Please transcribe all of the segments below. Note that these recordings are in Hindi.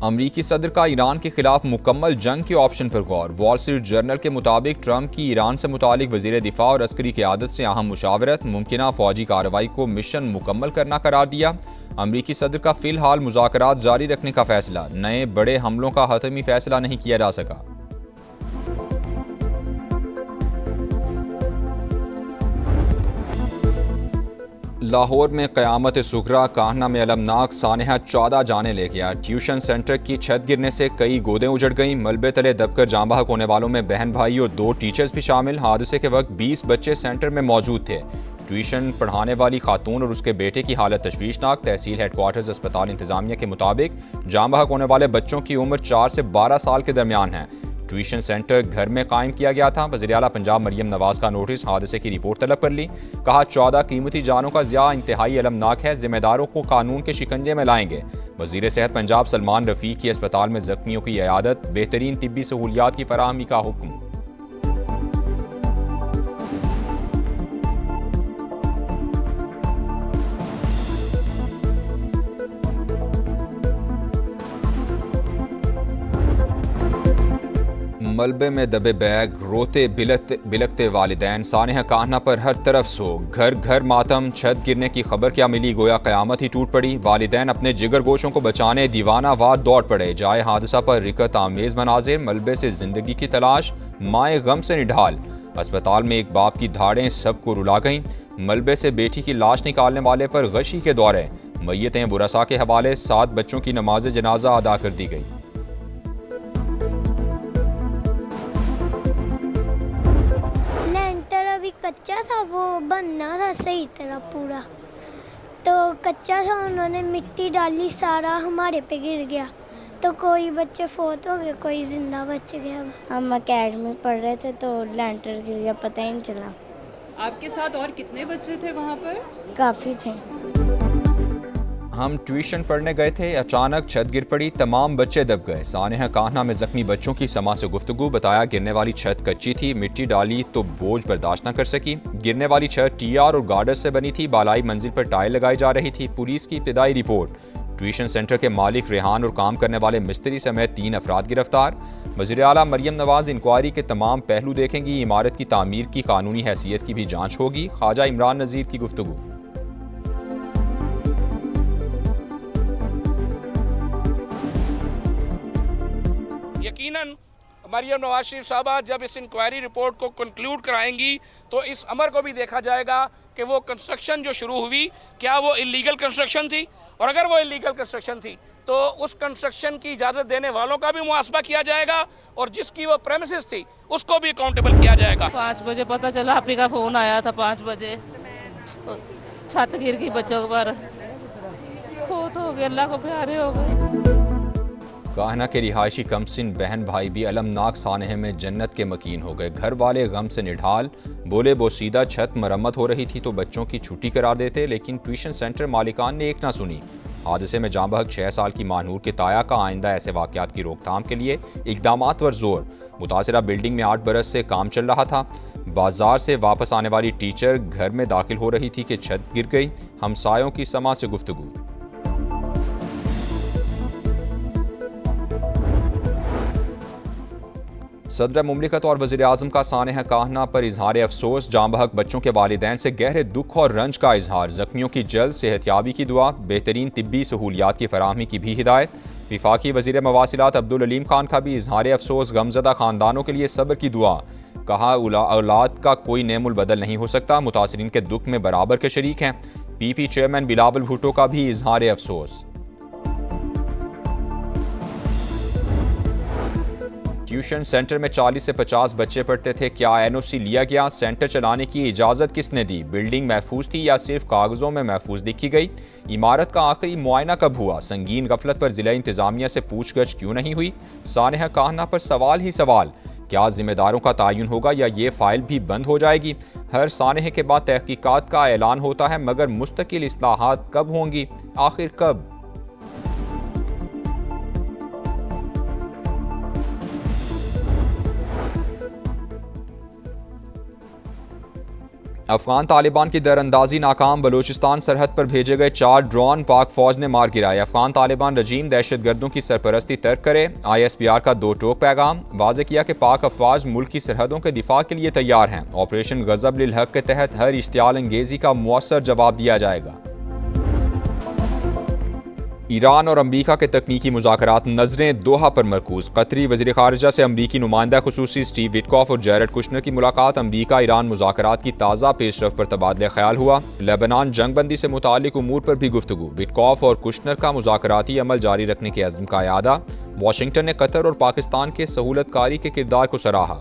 अमरीकी सदर का ईरान के खिलाफ मुकम्मल जंग के ऑप्शन पर गौर। वॉल स्ट्रीट जर्नल के मुताबिक ट्रंप की ईरान से मुतालिक वजीर दिफा और अस्करी क़यादत से अहम मुशावरत, मुमकिना फौजी कार्रवाई को मिशन मुकम्मल करना करार दिया। अमरीकी सदर का फिलहाल मुज़ाकरात जारी रखने का फैसला, नए बड़े हमलों का हतमी फैसला नहीं किया जा सका। लाहौर में क़यामत सुगरा, कान्हा में अलमनाक सानहा 14 जाने ले गया। ट्यूशन सेंटर की छत गिरने से कई गोदें उजड़ गईं। मलबे तले दबकर जाँ बहक होने वालों में बहन भाई और 2 टीचर्स भी शामिल। हादसे के वक्त 20 बच्चे सेंटर में मौजूद थे। ट्यूशन पढ़ाने वाली खातून और उसके बेटे की हालत तशवीशनाक। तहसील हेडक्वार्टर्स अस्पताल इंतजामिया के मुताबिक जाँ बहक होने वाले बच्चों की उम्र 4 से 12 साल के दरमियान है। ट्यूशन सेंटर घर में कायम किया गया था। वज़ीर-ए-आला पंजाब मरियम नवाज का नोटिस, हादसे की रिपोर्ट तलब कर ली। कहा 14 कीमती जानों का ज़िया इंतहाई अलमनाक है, जिम्मेदारों को कानून के शिकंजे में लाएंगे। वज़ीर सेहत पंजाब सलमान रफ़ीक की अस्पताल में ज़ख्मियों की इयादत, बेहतरीन तिब्बी सहूलियात की फराहमी का हुक्म। मलबे में दबे बैग, रोते बिलकते वालिदैन, सानहा कान्हा पर हर तरफ सो, घर घर मातम। छत गिरने की खबर क्या मिली, गोया क़यामत ही टूट पड़ी। वालिदैन अपने जिगर गोशों को बचाने दीवाना वार दौड़ पड़े। जाए हादसा पर रिकत आमेज़ मनाजिर, मलबे से जिंदगी की तलाश, माए गम से निढाल। अस्पताल में एक बाप की धाड़ें सबको रुला गईं। मलबे से बेटी की लाश निकालने वाले पर गशी के दौरे, मैयतें बुरसा के हवाले। 7 बच्चों की नमाज जनाजा अदा कर दी गई। कच्चा था, वो बनना था सही तरह पूरा, तो कच्चा था, उन्होंने मिट्टी डाली, सारा हमारे पे गिर गया, तो कोई बच्चे फोत हो गए, कोई जिंदा बच गया। हम अकेडमी पढ़ रहे थे तो लेंटर गिर गया, पता ही नहीं चला। आपके साथ और कितने बच्चे थे वहाँ पर? काफ़ी थे। हम ट्यूशन पढ़ने गए थे, अचानक छत गिर पड़ी, तमाम बच्चे दब गए। सानहा कान्हा में जख्मी बच्चों की समा से गुफ्तगू, बताया गिरने वाली छत कच्ची थी, मिट्टी डाली तो बोझ बर्दाश्त न कर सकी। गिरने वाली छत टीआर और गार्डर से बनी थी, बालाई मंजिल पर टाइल लगाई जा रही थी। पुलिस की इब्तिदाई रिपोर्ट, ट्यूशन सेंटर के मालिक रेहान और काम करने वाले मिस्त्री समेत 3 अफराद गिरफ्तार। वज़ीर-ए-आला मरियम नवाज इंक्वायरी के तमाम पहलू देखेंगी। इमारत की तामीर की कानूनी हैसियत की भी जाँच होगी। ख्वाजा इमरान नज़ीर की गुफ्तगू। यकीनन मरियम नवाज शरीफ साहबा जब इस इंक्वायरी रिपोर्ट को कंक्लूड कराएंगी तो इस अमर को भी देखा जाएगा कि वो कंस्ट्रक्शन जो शुरू हुई, क्या वो इलीगल कंस्ट्रक्शन थी, और अगर वो इलीगल कंस्ट्रक्शन थी तो उस कंस्ट्रक्शन की इजाज़त देने वालों का भी मुहासबा किया जाएगा और जिसकी वो प्रेमिसेस थी उसको भी अकाउंटेबल किया जाएगा। 5 बजे पता चला, आप ही का फ़ोन आया था 5 बजे, छत गिर गई बच्चों पर, फोत हो गए, अल्लाह को प्यारे हो गए। कान्हा के रिहायशी कमसिन बहन भाई भी अलमनाक सानहे में जन्नत के मकीन हो गए। घर वाले गम से निढाल, बोले बोसीदा छत मरम्मत हो रही थी तो बच्चों की छुट्टी करार देते, लेकिन ट्यूशन सेंटर मालिकान ने एक ना सुनी। हादसे में जाँ बहक 6 साल की मानूर के ताया का आइंदा ऐसे वाक़यात की रोकथाम के लिए इक़दामात पर जोर। मुतासिरा बिल्डिंग में 8 बरस से काम चल रहा था। बाजार से वापस आने वाली टीचर घर में दाखिल हो रही थी कि छत गिर गई। हमसायों की समा से गुफ्तगू। सदर मुमलिकत और वज़ीर-ए-आज़म का सानहा कान्हा पर इजहार अफसोस, जाँ बहक बच्चों के वालिदैन से गहरे दुख और रंज का इजहार। ज़ख्मियों की जल्द सेहतयाबी की दुआ, बेहतरीन तिब्बी सहूलियात की फराहमी की भी हिदायत। विफाकी वज़ीर मवासिलात अब्दुल अलीम खान का भी इजहार अफसोस, गमज़दा ख़ानदानों के लिए सब्र की दुआ। कहा औलाद का कोई नेमुल बदल नहीं हो सकता, मुतासरीन के दुख में बराबर के शरीक हैं। पीपी चेयरमैन बिलावल भुट्टो का भी इजहार अफसोस। ट्यूशन सेंटर में 40 से 50 बच्चे पढ़ते थे, क्या एनओसी लिया गया? सेंटर चलाने की इजाज़त किसने दी? बिल्डिंग महफूज थी या सिर्फ कागज़ों में महफूज लिखी गई? इमारत का आखिरी मुआयना कब हुआ? संगीन गफलत पर ज़िला इंतज़ामिया से पूछगछ क्यों नहीं हुई? सानहा कान्हा पर सवाल ही सवाल, क्या जिम्मेदारों का तयन होगा या ये फाइल भी बंद हो जाएगी? हर सानहे के बाद तहकीकात का ऐलान होता है, मगर मुस्तकिल इस्लाहात कब होंगी? आखिर कब? अफगान तालिबान की दरअंदाजी नाकाम, बलूचिस्तान सरहद पर भेजे गए 4 ड्रोन पाक फौज ने मार गिराए। अफगान तालिबान रजीम दहशतगर्दों की सरपरस्ती तर्क करे। ISPR का 2 टोक पैगाम, वाज़े किया कि पाक अफवाज मुल्क की सरहदों के दिफा के लिए तैयार हैं। ऑपरेशन गज़ब लिल हक के तहत हर इश्तियाल अंगेजी का मुअस्सर जवाब दिया जाएगा। ईरान और अमरीका के तकनीकी मुज़ाकरात, नजरें दोहा पर मरकूज। कतरी वज़ीर ख़ारिजा से अमरीकी नुमाइंदा खुसूसी स्टीव विटकॉफ और जैरेड कुशनर की मुलाकात। अमरीका ईरान मुज़ाकरात की ताज़ा पेशरफ पर तबादला ख्याल हुआ। लेबनान जंगबंदी से मुतालिक उमूर पर भी गुफ्तगू। विटकॉफ और कुशनर का मुज़ाकराती अमल जारी रखने के अज़्म का यादा। वाशिंगटन ने कतर और पाकिस्तान के सहूलतकारी के किरदार को सराहा।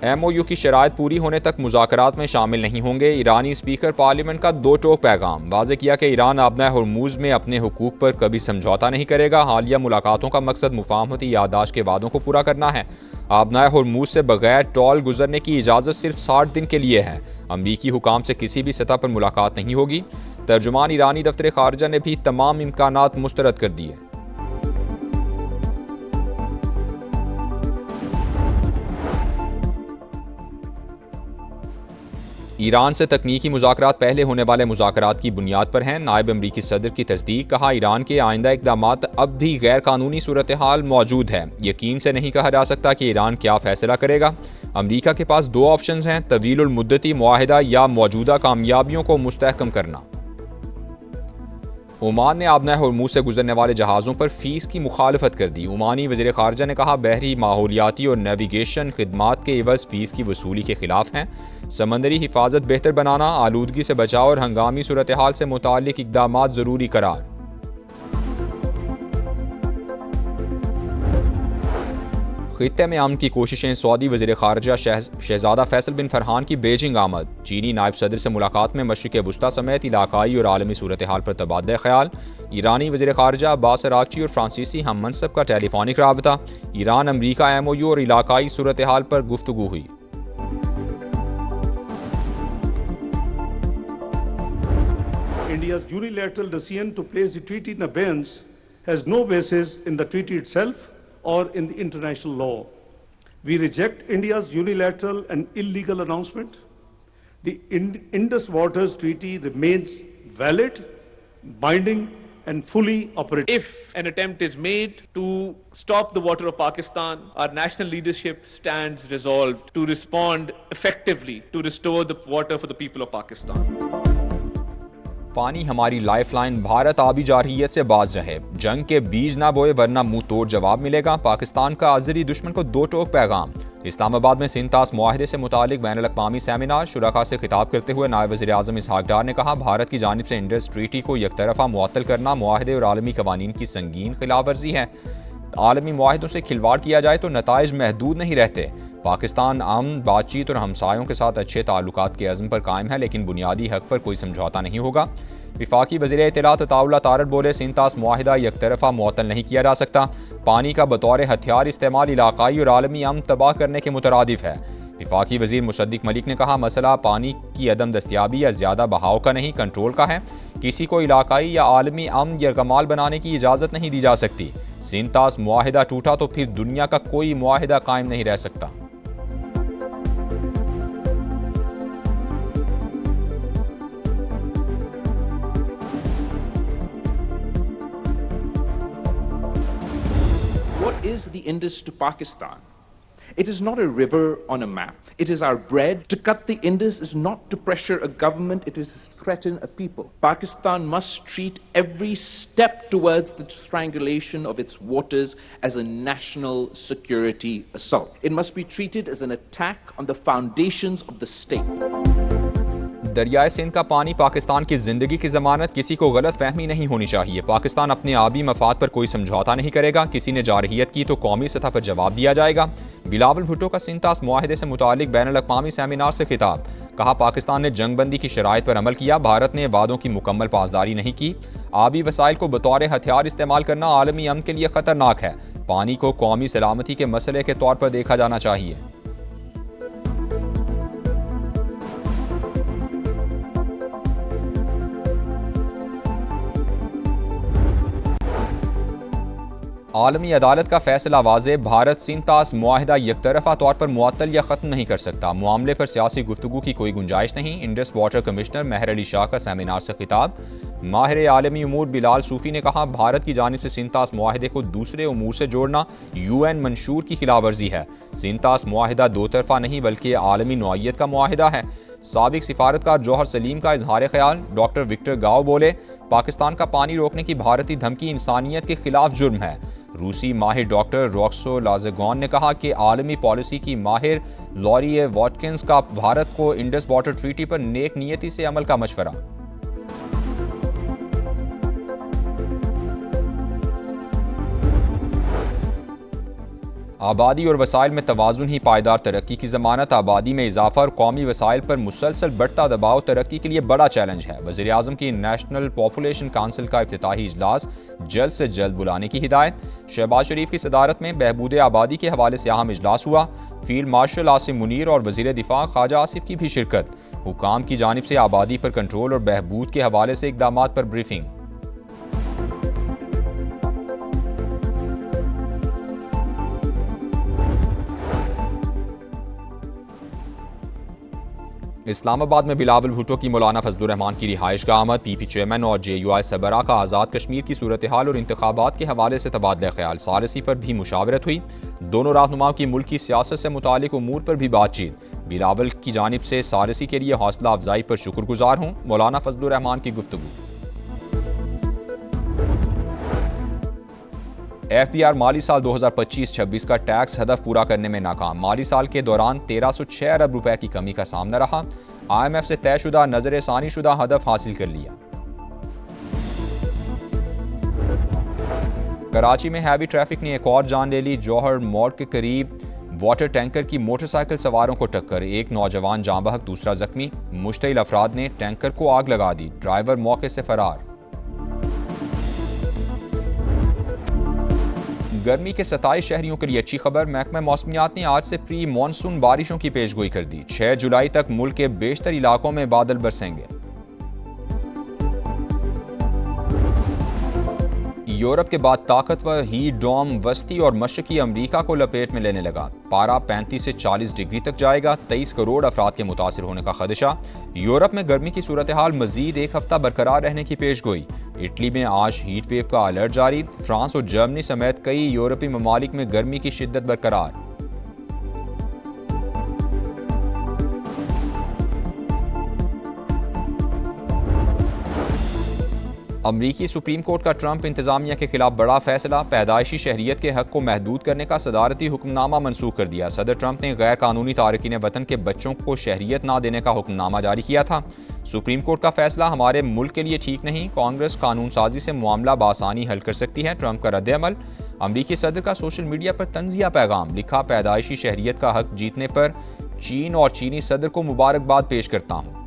MOU की शराइत पूरी होने तक मुज़ाकरात में शामिल नहीं होंगे। ईरानी स्पीकर पार्लियामेंट का 2 टोक पैगाम, वाज़े किया कि ईरान आबना हरमुज़ में अपने हुकूक पर कभी समझौता नहीं करेगा। हालिया मुलाकातों का मकसद मुफाहमती याददाश्त के वादों को पूरा करना है। आबना हरमुज़ से बगैर टॉल गुजरने की इजाज़त सिर्फ 60 दिन के लिए है। अमरीकी हुकाम से किसी भी सतह पर मुलाकात नहीं होगी। तर्जुमान ईरानी दफ्तर खारजा ने भी तमाम इम्कानात मुस्तरद कर दिए। ईरान से तकनीकी मुज़ाकरात पहले होने वाले मुज़ाकरात की बुनियाद पर हैं। नायब अमरीकी सदर की तस्दीक, कहा ईरान के आइंदा इक़दामात अब भी गैर कानूनी सूरत हाल मौजूद है। यकीन से नहीं कहा जा सकता कि ईरान क्या फैसला करेगा। अमरीका के पास 2 ऑप्शंस हैं, तवील उल मुद्दती मुआहिदा या मौजूदा कामयाबियों को मुस्तहकम करना। ओमान ने आबना हरमुज़ से गुजरने वाले जहाज़ों पर फ़ीस की मुखालफत कर दी। ओमानी वज़ीर ख़ारजा ने कहा, बहरी माहौलियाती और नेविगेशन खिदमात के एवज़ फ़ीस की वसूली के खिलाफ हैं। समंदरी हिफाजत बेहतर बनाना, आलूदगी से बचाव और हंगामी सूरत हाल से मुताल्लिक इक़दामात ज़रूरी करार। खित्ते में अमन की कोशिशें, सऊदी वज़ीर ख़ारजा शहज़ादा फैसल बिन फरहान की बीजिंग आमद। चीनी नायब सदर से मुलाकात में मशरिक़ वुस्ता समेत इलाकाई और आलमी सूरत हाल पर तबादला ख्याल। ईरानी वज़ीर ख़ारजा अब्बास अराग़ची और फ्रांसीसी हम मनसब का टेलीफोनिक राबता। ईरान अमरीका MOU और इलाकाई सूरत हाल पर गुफ्तगू हुई। India's unilateral decision to place the treaty in abeyance has no basis in the treaty itself or in the international law. We reject India's unilateral and illegal announcement. The Indus Waters Treaty remains valid, binding, and fully operative. If an attempt is made to stop the water of Pakistan, our national leadership stands resolved to respond effectively to restore the water for the people of Pakistan. पानी हमारी लाइफलाइन, भारत आबी जारहियत से बाज रहे। जंग के बीज ना बोए वरना मुंह तोड़ जवाब मिलेगा। पाकिस्तान का आज़री दुश्मन को 2 टोक पैगाम। इस्लामाबाद में सिंतास मुआहिदे से मुतालिक बैनुल अक़वामी सेमिनार। शुरका से खिताब करते हुए नायब वज़ीर आज़म इसहाक़ डार ने कहा, भारत की जानिब से इंडस ट्रीटी को यकतरफ़ा मुअत्तल करना मुआहिदे और आलमी क़वानीन की संगीन खिलाफ वर्जी है। आलमी मुआहिदों से खिलवाड़ किया जाए तो नताइज महदूद नहीं रहते। पाकिस्तान अमन, बातचीत और हमसायों के साथ अच्छे ताल्लुकात के अज़्म पर कायम है, लेकिन बुनियादी हक पर कोई समझौता नहीं होगा। विफाकी वज़ीर इत्तलात अताउल्लाह तारड़ बोले, सिंतास मुआहिदा यकतरफ़ा मुअत्तल नहीं किया जा सकता। पानी का बतौर हथियार इस्तेमाल इलाकाई और आलमी अमन तबाह करने के मुतरादिफ है। विफाकी वज़ीर मुसद्दिक मलिक ने कहा, मसला पानी की अदम दस्तियाबी या ज़्यादा बहाव का नहीं, कंट्रोल का है। किसी को इलाकाई या आलमी अमन या कमाल बनाने की इजाज़त नहीं दी जा सकती। सिंतास मुआहिदा टूटा तो फिर दुनिया का कोई मुआहिदा कायम नहीं रह सकता। What is the Indus to Pakistan? It is not a river on a map. It is our bread. To cut the Indus is not to pressure a government, it is to threaten a people. Pakistan must treat every step towards the strangulation of its waters as a national security assault. It must be treated as an attack on the foundations of the state. दरियाए Sindh का पानी पाकिस्तान की जिंदगी की जमानत, किसी को गलत फहमी नहीं होनी चाहिए। पाकिस्तान अपने आबी मफाद पर कोई समझौता नहीं करेगा। किसी ने जारहियत की तो कौमी सतह पर जवाब दिया जाएगा। बिलावल भुट्टो का सिंतास मुआहिदे से मुतालिक बैनुल अक़वामी सेमिनार से खिताब। कहा, पाकिस्तान ने जंगबंदी की शराइत पर अमल किया, भारत ने वादों की मुकम्मल पासदारी नहीं की। आबी वसाइल को बतौर हथियार इस्तेमाल करना आलमी अमन के लिए खतरनाक है। पानी को कौमी सलामती के मसले के तौर पर देखा जाना चाहिए। आलमी अदालत का फैसला वाज़े, भारत सिंतास मुआहिदा यकतरफा तौर पर मुअत्तल या ख़त्म नहीं कर सकता, मामले पर सियासी गुफ्तगू की कोई गुंजाइश नहीं। इंडस वाटर कमिश्नर महर अली शाह का सेमिनार से खिताब। माहिर आलमी उमूर बिलाल सूफी ने कहा, भारत की जानिब से सिंतास मुआहिदे को दूसरे उमूर से जोड़ना UN मंशूर की खिलाफ वर्जी है। सिंतास मुआहिदा दो तरफा नहीं बल्कि आलमी नौइयत का मुआहिदा है। साबिक सिफारतकार जौहर सलीम का इजहार ख्याल। डॉक्टर विक्टर गाव बोले, पाकिस्तान का पानी रोकने की भारतीय धमकी इंसानियत के खिलाफ जुर्म है। रूसी माहिर डॉक्टर रॉक्सो लाजेगॉन ने कहा कि आलमी पॉलिसी की माहिर लॉरी वॉटकिंस का भारत को इंडस वाटर ट्रीटी पर नेक नियति से अमल का मशवरा। आबादी और वसाइल में तवाज़ुन ही पायदार तरक्की की ज़मानत। आबादी में इजाफा और कौमी वसाइल पर मुसलसल बढ़ता दबाव तरक्की के लिए बड़ा चैलेंज है। वज़ीर आज़म की नेशनल पॉपुलेशन काउंसिल का इफ्तिताही इजलास जल्द से जल्द बुलाने की हिदायत। शहबाज शरीफ की सदारत में बहबूद आबादी के हवाले से अहम इजलास हुआ। फील्ड मार्शल आसिम मुनीर और वज़ीर दिफा ख्वाजा आसिफ की भी शिरकत। हुकाम की जानिब से आबादी पर कंट्रोल और बहबूद के हवाले से इक़दाम पर ब्रीफिंग। इस्लामाबाद में बिलावल भुट्टो की मौलाना फजलुर रहमान की रिहाइश का आमद। PP चेयरमैन और JUI सरबराह का आज़ाद कश्मीर की सूरत हाल और इंतखाबात के हवाले से तबादला ख्याल। सारसी पर भी मुशावरत हुई। दोनों रहनुमाओं की मुल्क की सियासत से मुतालिक उमूर पर भी बातचीत। बिलावल की जानिब से सारसी के लिए हौसला अफजाई पर शुक्रगुजार हूँ, मौलाना फजलुर रहमान की गुफ्तगू। FBR माली साल 2025-26 का टैक्स हदफ पूरा करने में नाकाम। माली साल के दौरान 1306 अरब रुपए की कमी का सामना रहा। IMF से तयशुदा नजर सानी शुदा हदफ हासिल कर लिया। कराची में हैवी ट्रैफिक ने एक और जान ले ली। जौहर मोड़ के करीब वाटर टैंकर की मोटरसाइकिल सवारों को टक्कर। एक नौजवान जाँ बहक, दूसरा जख्मी। मुश्तइल अफराद ने टैंकर को आग लगा दी। ड्राइवर मौके से फरार। गर्मी के 27 शहरियों के लिए अच्छी खबर। महकमा मौसमियात ने आज से प्री मानसून बारिशों की पेशगोई कर दी। 6 जुलाई तक मुल्क के बेशतर इलाकों में बादल बरसेंगे। यूरोप के बाद ताकतवर हीट डोम वस्ती और मशरकी अमरीका को लपेट में लेने लगा। पारा 35 से 40 डिग्री तक जाएगा। 23 करोड़ अफराद के मुतासिर होने का खदशा। यूरोप में गर्मी की सूरत हाल मजीद एक हफ्ता बरकरार रहने की पेशगोई। इटली में आज हीट वेव का अलर्ट जारी। फ्रांस और जर्मनी समेत कई यूरोपीय ममालिक में गर्मी की शिद्दत बरकरार। अमरीकी सुप्रीम कोर्ट का ट्रंप इंतजामिया के खिलाफ बड़ा फैसला। पैदाइशी शहरियत के हक को महदूद करने का सदारती हुक्मनामा मनसूख कर दिया। सदर ट्रंप ने गैर कानूनी तारकीन वतन के बच्चों को शहरियत ना देने का हुक्मनामा जारी किया था। सुप्रीम कोर्ट का फैसला हमारे मुल्क के लिए ठीक नहीं। कांग्रेस कानून साजी से मामला बासानी हल कर सकती है। ट्रंप का रद्द-ए-अमल। अमरीकी सदर का सोशल मीडिया पर तंजिया पैगाम। लिखा, पैदाइशी शहरियत का हक जीतने पर चीन और चीनी सदर को मुबारकबाद पेश करता हूँ।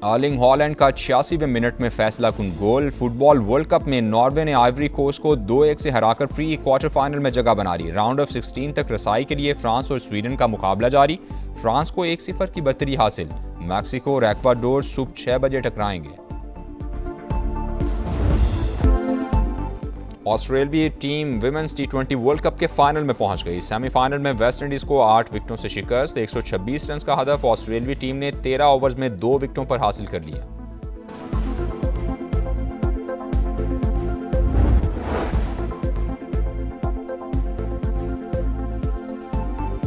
अर्लिंग हॉलैंड का 86वें मिनट में फैसला कुन गोल। फुटबॉल वर्ल्ड कप में नॉर्वे ने आइवरी कोस्ट को 2-1 से हराकर प्री क्वार्टर फाइनल में जगह बना ली। राउंड ऑफ 16 तक रसाई के लिए फ्रांस और स्वीडन का मुकाबला जारी। फ्रांस को 1-0 की बर्तरी हासिल। मैक्सिको और एक्वाडोर सुबह 6 बजे टकराएंगे। ऑस्ट्रेलियाई team women's T20 world cup के फाइनल में पहुंच गई। सेमीफाइनल में वेस्ट इंडीज को 8 विकेटों से शिकस्त। 126 रन का हदफ ऑस्ट्रेलियाई टीम ने 13 ओवर्स में 2 विकेटों पर हासिल कर लिया।